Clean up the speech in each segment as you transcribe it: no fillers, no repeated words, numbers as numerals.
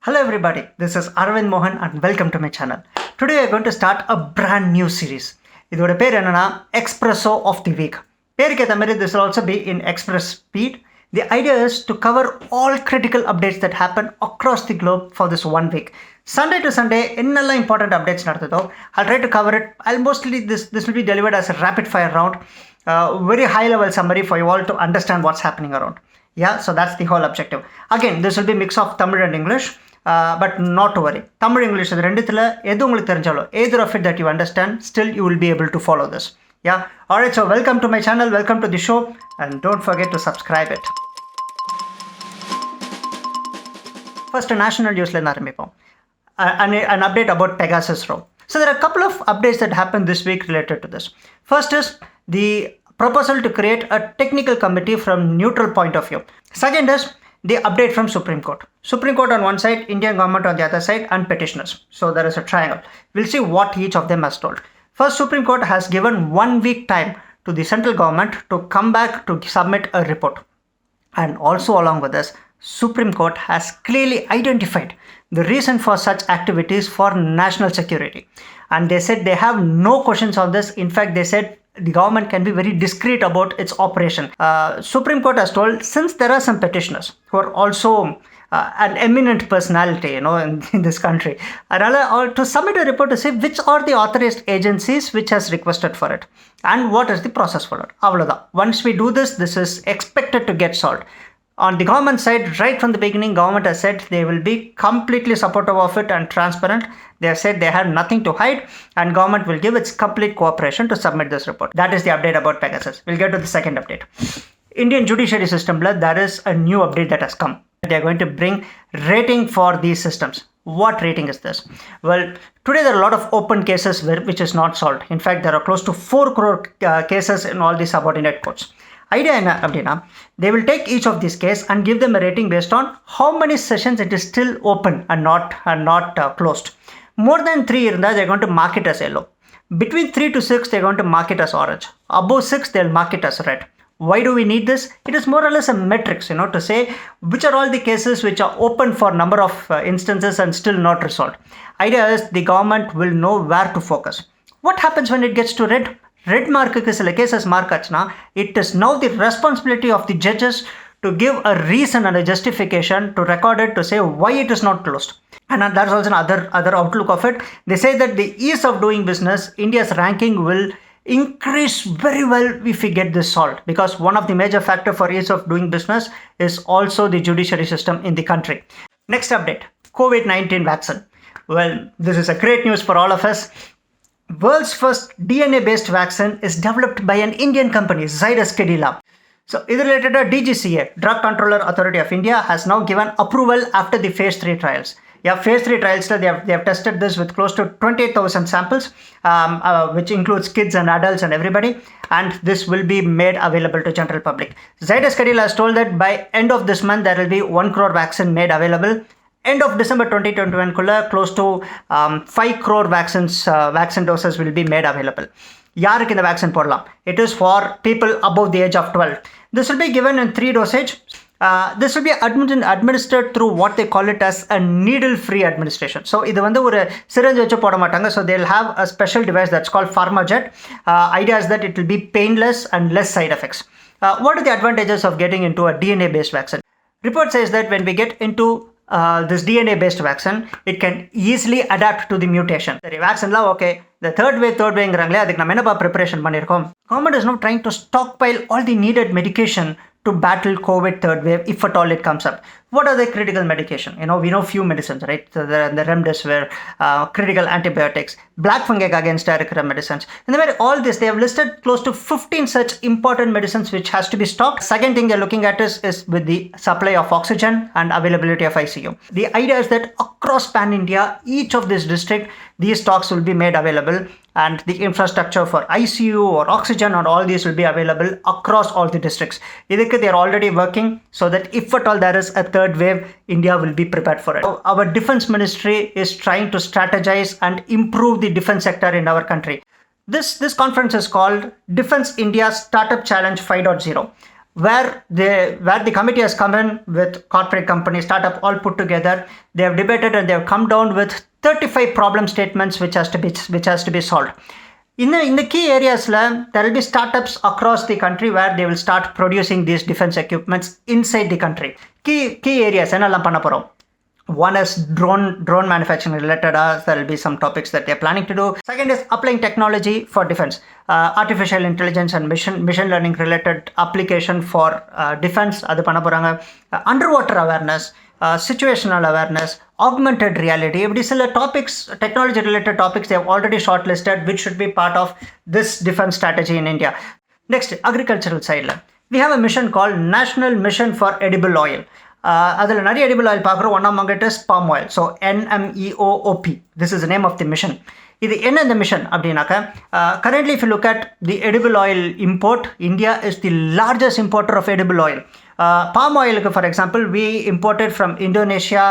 Hello everybody, this is Arvind Mohan and welcome to my channel. Today we are going to start a brand new series. இதோட பேர் என்னன்னா Espresso of the Week. பேருக்கு ஏற்ற மாதிரி this will also be in express speed. The idea is to cover all critical updates that happen across the globe for this 1 week. Sunday to Sunday, என்னெல்லாம் important updates நடந்ததோ I'll try to cover it. I'll mostly this will be delivered as a rapid fire round, very high level summary for you all to understand what's happening around. Yeah, so that's the whole objective. Again, this will be mix of Tamil and English. But not to worry. Tamil English இது ரெண்டுத்துல எது உங்களுக்கு தெரிஞ்சாலோ either of it that you understand, still you will be able to follow this. Yeah. Alright, so welcome to my channel, welcome to the show, and don't forget to subscribe it. First, national newsல இருந்து ஆரம்பிப்போம். An update about Pegasus Row. So there are a couple of updates that happened this week related to this. First is the proposal to create a technical committee from neutral point of view. Second is the update from Supreme Court. Supreme Court on one side, Indian government on the other side, and petitioners. So there is a triangle. We'll see what each of them has told. First, Supreme Court has given 1 week time to the central government to come back to submit a report. And also along with this, Supreme Court has clearly identified the reason for such activities for national security. And they said they have no questions on this. In fact, they said the government can be very discreet about its operation. Supreme Court has told, since there are some petitioners who are also an eminent personality, in this country, to submit a report to say which are the authorized agencies which has requested for it and what is the process for it. Once we do this, this is expected to get solved. On the government side, right from the beginning, government has said they will be completely supportive of it and transparent. They have said they have nothing to hide and government will give its complete cooperation to submit this report. That is the update about Pegasus. We'll get to the second update. Indian judiciary system, there is a new update that has come. They are going to bring rating for these systems. What rating is this? Well, today there are a lot of open cases which is not solved. In fact, there are close to 4 crore cases in all the subordinate courts. Idea என்ன அப்படின்னா, they will take each of these cases and give them a rating based on how many sessions it is still open and not closed. More than 3 இருந்தால் they're going to mark it as yellow. Between 3 to 6 they're going to mark it as orange. Above 6 they'll mark it as red. Why do we need this? It is more or less a metrics, to say which are all the cases which are open for number of instances and still not resolved. Idea is the government will know where to focus. What happens when it gets to red? Red mark சில cases mark ஆச்சுனா, it is now the responsibility of the judges to give a reason and a justification to record it to say why it is not closed. And that's also another outlook of it. They say that the ease of doing business, India's ranking will increase very well if we get this solved, because one of the major factor for ease of doing business is also the judiciary system in the country. Next update, COVID-19 vaccine. Well, this is a great news for all of us. World's first DNA-based vaccine is developed by an Indian company, Zydus Cadila. So, this related to DGCA, Drug Controller Authority of India, has now given approval after the phase 3 trials. Yeah, phase 3 trials, they have tested this with close to 28,000 samples, which includes kids and adults and everybody, and this will be made available to general public. Zydus Cadila has told that by end of this month, there will be 1 crore vaccine made available. End of December 2021, close to 5 crore vaccine doses will be made available. யாருக்கு இந்த vaccine போடலாம்? It is for people above the age of 12. This will be given in 3 dosage. This will be administered through what they call it as a needle-free administration. So, இது வந்து ஒரு syringe வச்சு போட மாட்டாங்க. So, they'll have a special device that's called PharmaJet. Idea is that it will be painless and less side effects. What are the advantages of getting into a DNA-based vaccine? Report says that when we get into this DNA-based vaccine, it can easily adapt to the mutation. The vaccine okay, the third wave அதுக்கு நம்ம என்னப்பா preparation பண்ணியிருக்கோம். Government is now trying to stockpile all the needed medication to battle COVID third wave if at all it comes up. What are the critical medication? We know few medicines, right? So the remdesivir, critical antibiotics, black fungi against இருக்கிற medicines. In the way all this, they have listed close to 15 such important medicines which has to be stocked. Second thing they're looking at is with the supply of oxygen and availability of ICU. The idea is that across pan-India, each of this district, these stocks will be made available, and the infrastructure for ICU or oxygen or all these will be available across all the districts. Idhukku they are already working so that if at all there is a third wave, India will be prepared for it. Our defense ministry is trying to strategize and improve the defense sector in our country. This conference is called Defense India Startup Challenge 5.0. where the committee has come in with corporate companies, startup all put together. They have debated and they have come down with 35 problem statements which has to be solved. In the key areas, there will be startups across the country where they will start producing these defense equipments inside the country. Key areas, ennalam panna porom. One is drone manufacturing related. There will be some topics that they're planning to do. Second is applying technology for defense. Artificial intelligence and machine learning related application for defense. Adu panna poranga. Underwater awareness, situational awareness, augmented reality. These are topics, technology related topics they have already shortlisted, which should be part of this defense strategy in India. Next, agricultural side. We have a mission called National Mission for Edible Oil. அதில் நிறைய edible oil பார்க்குறோம். One among it is palm oil. So NMEOOP. This is the name of the mission. இது என்ன இந்த mission அப்படின்னாக்க, currently if you look at the edible oil import, India is the largest importer of edible oil. Palm oil, for example, we imported from Indonesia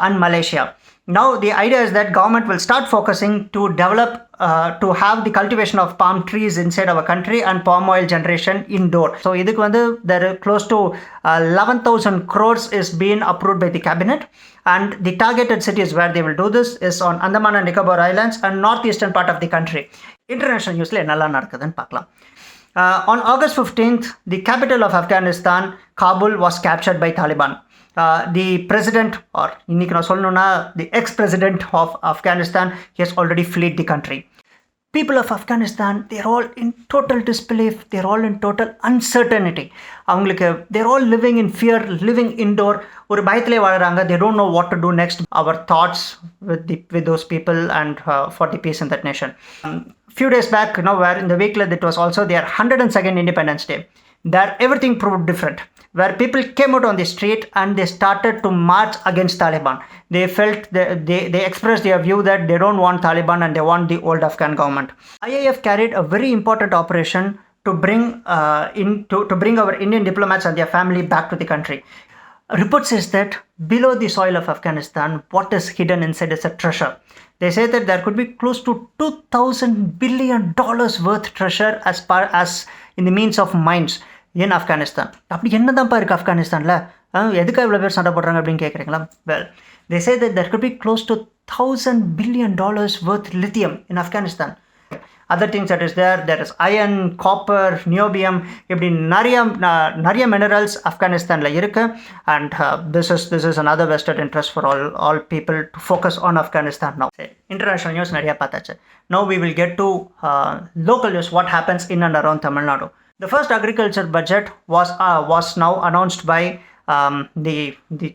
and Malaysia. Now the idea is that government will start focusing to develop to have the cultivation of palm trees inside our country and palm oil generation indoor. So idukku vandu there are close to 11,000 crores is being approved by the cabinet, and the targeted cities where they will do this is on Andaman and Nicobar Islands and northeastern part of the country. International news la enalla nadukudhu paakalam. On August 15th, the capital of Afghanistan, Kabul, was captured by Taliban. The president, or the ex-president of Afghanistan, he has already fled the country. People of Afghanistan, they're all in total disbelief, they're all in total uncertainty. They're all living in fear, living indoor. They don't know what to do next. Our thoughts with those people and for the peace in that nation. Few days back, where in the week that was also their 102nd Independence Day, there everything proved different, where people came out on the street and they started to march against Taliban. They felt they expressed their view that they don't want Taliban and they want the old Afghan government. IAF carried a very important operation to bring bring our Indian diplomats and their family back to the country. A report says that below the soil of Afghanistan, what is hidden inside is a treasure. They say that there could be close to $2,000 billion worth treasure as in the means of mines in Afghanistan. அப்படி என்னதான்ப்பா இருக்கு ஆப்கானிஸ்தான்ல? எதுக்காக இவ்வளோ பேர் சண்டை போடுறாங்க அப்படின்னு கேட்குறீங்களா? Well, they say that there could be close to $1,000 billion worth lithium in Afghanistan. Other things that is there is iron, copper, niobium, இப்படி நிறைய minerals ஆப்கானிஸ்தான்ல இருக்கு. And this is another vested interest for all people to focus on Afghanistan now. International news நிறைய பார்த்தாச்சு. Now we will get to local news, what happens in and around Tamil Nadu. The first agriculture budget was now announced by the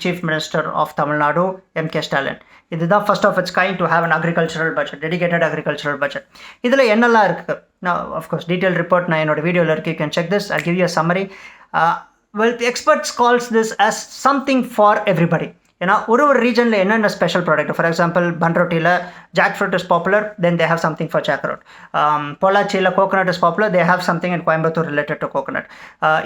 Chief Minister of Tamil Nadu, M.K. Stalin. This is the first of its kind to have an agricultural budget, dedicated agricultural budget. Idhula ennalla irukku. Now, of course, detailed report na enoda video la irukku. You can check this. I'll give you a summary. Well, the experts calls this as something for everybody. ஒரு ரீஜனில் என்னென்ன special product, for example பன்ரோட்டியில் jackfruit is popular, then they have something for jackfruit. பொள்ளாச்சியில் coconut is popular, they have something in Coimbatore related to coconut.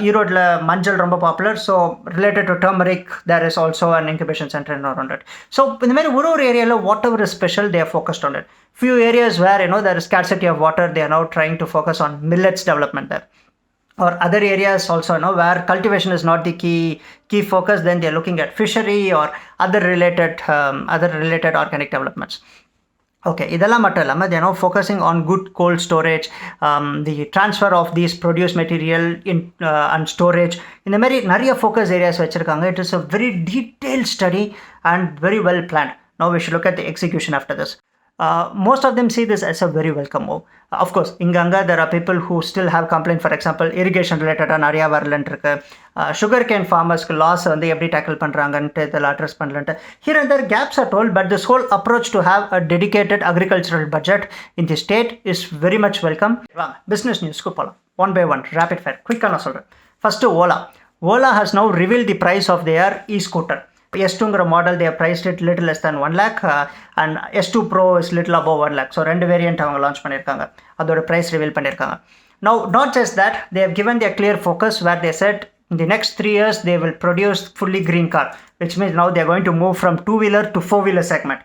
ஈரோட்டில் மஞ்சள் ரொம்ப popular, so related to turmeric there is also an incubation center in around it. So இந்த மாதிரி ஒரு ஏரியாவில் whatever is special they are focused on it. Few areas where there is scarcity of water, they are now trying to focus on millets development there. Or other areas also, where cultivation is not the key focus, then they are looking at fishery or other related organic developments. Okay, இதெல்லாம் மட்டும் இல்லாமல் they are now focusing on good cold storage, the transfer of these produce material in and storage. இந்த மாதிரி நிறைய focus areas வச்சிருக்காங்க. It is a very detailed study and very well planned. Now we should look at the execution after this. Most of them see this as a very welcome move. Of course, in Ganga, there are people who still have complaint. For example, irrigation related நிறையா வரலன்ட்டு இருக்கு. Sugar cane farmersக்கு loss வந்து எப்படி tackle பண்ணுறாங்கன்ட்டு இதில் address பண்ணலன்ட்டு. Here and there gaps are told, but this whole approach to have a dedicated agricultural budget in the state is very much welcome. Business news க்கு போகலாம். One by one, rapid fire, quick-ஆ நான் சொல்கிறேன். First, Ola has now revealed the price of their e-scooter. S2 model, they have priced it little less than 1 lakh and S2 Pro is little above 1 lakh. So, ரெண்டு variant அவங்க launch பண்ணியிருக்காங்க. அதோட price reveal பண்ணியிருக்காங்க. Now, not just that, they have given their clear focus where they said in the next 3 years, they will produce fully green car, which means now they are going to move from 2-wheeler to 4-wheeler segment.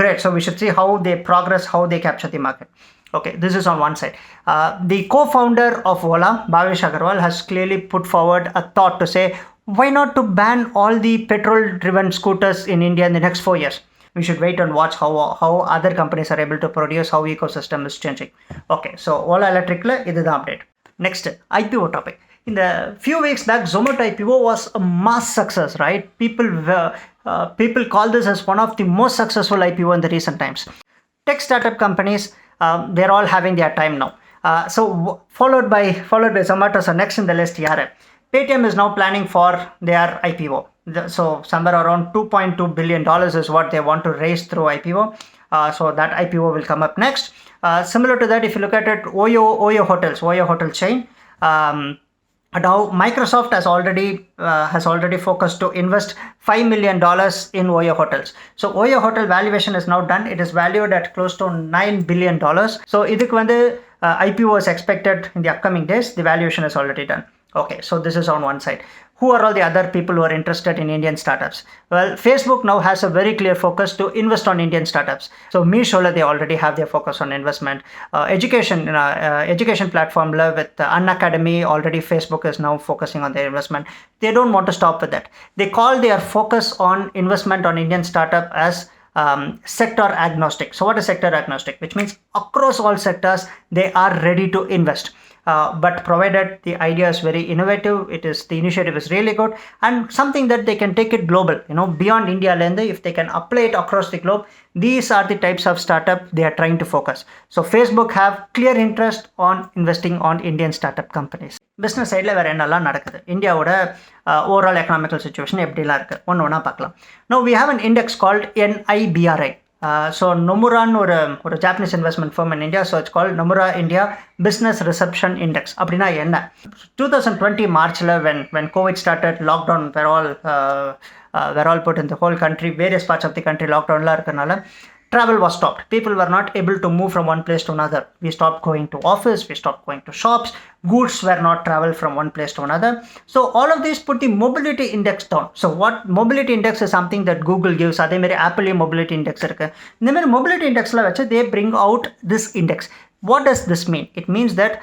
Great. So, we should see how they progress, how they capture the market. Okay, this is on one side. The co-founder of Ola, Bhavesh Agarwal, has clearly put forward a thought to say, why not to ban all the petrol-driven scooters in India in the next 4 years? We should wait and watch how other companies are able to produce, how ecosystem is changing. Okay, so Ola Electric la idu the update. Next, IPO topic. In the few weeks back, Zomato IPO was a mass success, right? People call this as one of the most successful IPO in the recent times. Tech startup companies, they're all having their time now. Followed by Zomato. So next in the list, Paytm is now planning for their IPO. So somewhere around $2.2 billion is what they want to raise through IPO. So that IPO will come up next. Similar to that, if you look at it, Oyo hotel chain. Now Microsoft has already focused to invest $5 million in Oyo Hotels. So Oyo Hotel valuation is now done. It is valued at close to $9 billion. So idhukku vandu IPO is expected in the upcoming days. The valuation is already done. Okay, so this is on one side. Who are all the other people who are interested in Indian startups? Well, Facebook now has a very clear focus to invest on Indian startups. So Meeshola, they already have their focus on investment. Education platform with Unacademy, already Facebook is now focusing on their investment. They don't want to stop with that. They call their focus on investment on Indian startup as sector agnostic. So what is sector agnostic? Which means across all sectors, they are ready to invest. But provided the idea is very innovative, the initiative is really good and something that they can take it global, beyond India land. If they can apply it across the globe, these are the types of startup they are trying to focus. So Facebook have clear interest on investing on Indian startup companies. Business side la vera ennalam nadakudhu, India oda overall economical situation eppdila irukku one ona paakalam. Now we have an index called NIBRI. So Nomura or a Japanese investment firm in India, so it's called Nomura India Business Reception Index. Appadina enna 2020 March la when COVID started, lockdown were all put in the whole country, various parts of the country lockdown la irukanaala travel was stopped. People were not able to move from one place to another. We stopped going to office, we stopped going to shops, goods were not traveled from one place to another. So all of these put the mobility index down. So what mobility index is something that Google gives. Adhe mere Apple mobility index irukku. Indha mere mobility index la vechu they bring out this index. What does this mean? It means that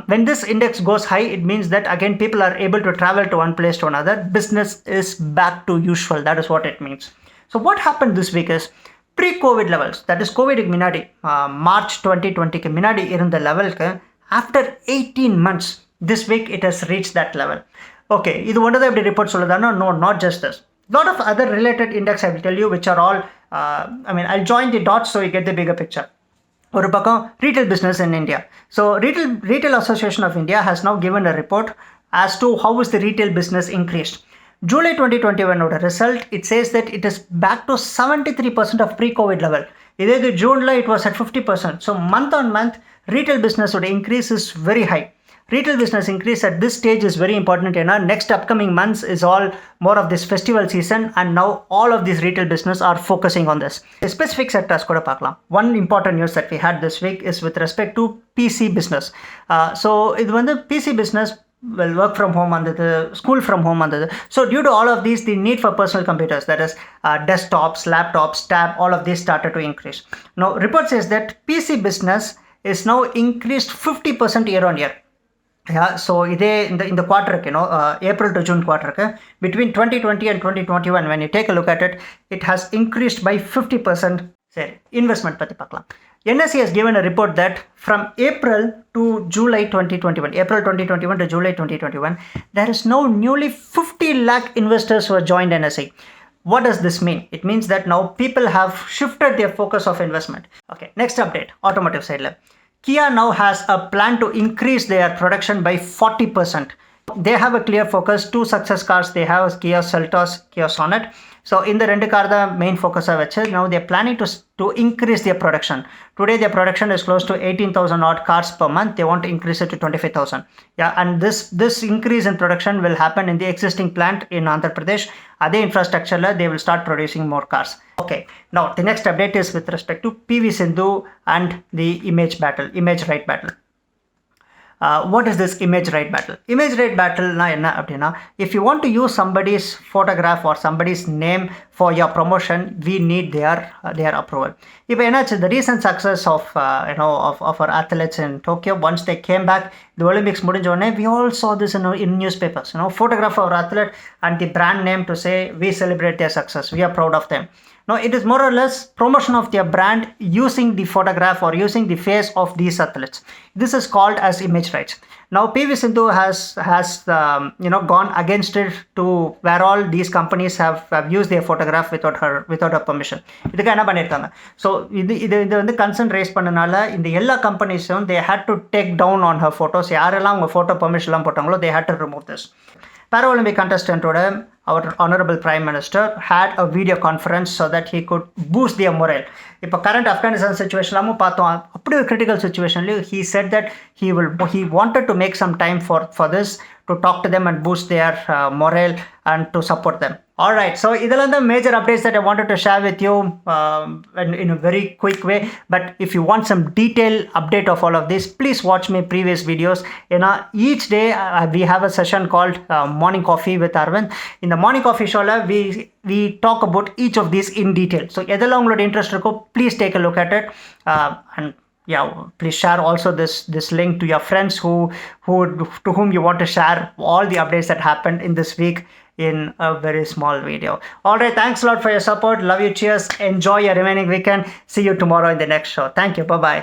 when this index goes high, it means that again people are able to travel to one place to another. Business is back to usual. That is what it means. So what happened this week is pre-COVID levels, that is COVID minadi, March 2020 ke minadi irundha level ku after 18 months, this week it has reached that level. Okay, idu ondha eppadi report soludana? No, not just this. Lot of other related index I will tell you, which are all I'll join the dots so you get the bigger picture. ஒரு பக்கம் retail business in India. So Retail Association of India has now given a report as to how is the retail business increased. July 2021 result, it says that it is back to 73% of pre-COVID level. Either June it was at 50%. So month on month, retail business increase is very high. Retail business increase at this stage is very important. Next upcoming months is all more of this festival season, and now all of these retail business are focusing on this. The specific sectors kuda paakalam. One important news that we had this week is with respect to PC business. So idu vandu PC business will work from home and the school from home and so due to all of these, the need for personal computers, that is desktops, laptops, tab, all of these started to increase. Now report says that PC business is now increased 50% year on year. Yeah, so ide in the quarter, April to June quarter, between 2020 and 2021, when you take a look at it, it has increased by 50%. Say investment patti paakalam. NSE has given a report that from April to July 2021 to July 2021, there is now nearly 50 lakh investors who have joined NSE. What does this mean? It means that now people have shifted their focus of investment. Okay, next update, automotive side. Kia now has a plan to increase their production by 40%. They have a clear focus. Two success cars they have, Kia Seltos, Kia Sonet. So in the rental car, the main focus of which now they're planning to increase their production. Today their production is close to 18,000 odd cars per month. They want to increase it to 25,000. Yeah, and this increase in production will happen in the existing plant in Andhra Pradesh. Other infrastructure, they will start producing more cars. Okay, now the next update is with respect to PV Sindhu and the image right battle. what is this image right battle? Image right battle na enna appadina, if you want to use somebody's photograph or somebody's name for your promotion, we need their approval. Ipo enachu, the recent success of of our athletes in Tokyo, once they came back, the Olympics mudinjone, we all saw this in newspapers, photograph of our athlete and the brand name to say we celebrate their success, we are proud of them. Now, it is more or less promotion of their brand using the photograph or using the face of these athletes. This is called as image rights. Now, PV Sindhu has gone against it to where all these companies have used their photograph without her permission. இதுக்கு என்ன பண்ணியிருக்காங்க? So இது வந்து concern rice பண்ணனால இந்த எல்லா கம்பெனிஸும் they had to take down on her photos. யாரெல்லாம் அவங்க photo பெர்மிஷன்லாம் போட்டாங்களோ they had to remove this. Paralympic contestant oda our honorable prime minister had a video conference so that he could boost their morale. Ipo current Afghanistan situation lamu paathom, appadi a critical situation li he said that he wanted to make some time for this, to talk to them and boost their morale and to support them. All right, so idella the major updates that I wanted to share with you in a very quick way. But if you want some detailed update of all of this, please watch my previous videos. Each day we have a session called Morning Coffee with Arvind. In the Morning Coffee show we talk about each of these in detail. So edella ungala interest irukko, please take a look at it, and yeah, please share also this link to your friends who to whom you want to share all the updates that happened in this week in a very small video. All right, thanks a lot for your support. Love you. Cheers. Enjoy your remaining weekend. See you tomorrow in the next show. Thank you. Bye bye.